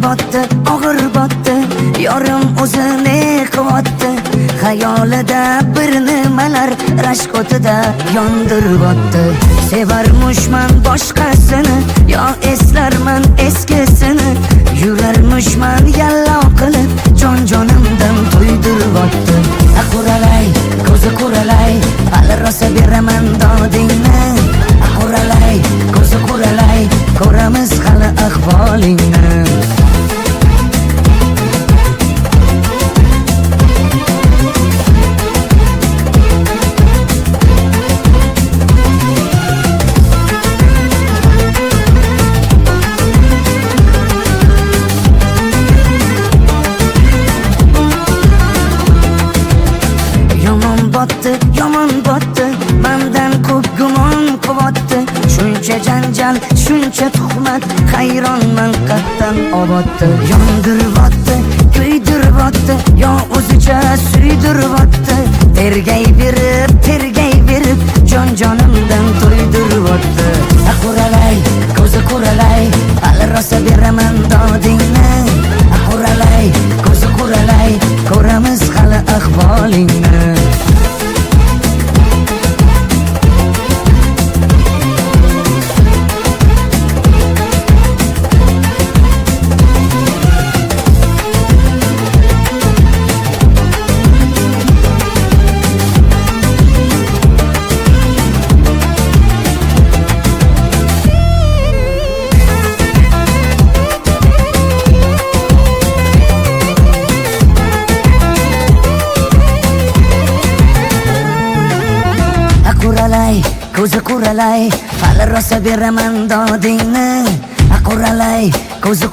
botdi, og'ir botdi, yorim o'zini quvotdi. Xayolida bir nimalar rashk o'tida yondirib o'tdi. Sevarmushman boshqasini, yo eslarman eskisini. Yurarmushman yallo qilib, jon-jonimdan to'ydirib o'tdi. Quralay, ko'zi quralay, hali rosa beraman dodingni. Quralay, ko'zi quralay, ko'ramiz hali ahvolingni. Yomon botdi, mendan ko'p gumon quvotdi. Shuncha janjal, shuncha tuhmat, hayronman qattan oboddi. Yondiribotdi, kuydiribotdi, yo o'zicha suydiribotdi. Tergay berib, jon-jonimdan to'ydiribotdi. Quralay, ko'zi quralay, hali rosa beraman dodingni. Quralay, ko'zi quralay, ko'ramiz hali ahvolingni. Quralay, ko'zi quralay, hali rosa beraman dodingni. Quralay, ko'zi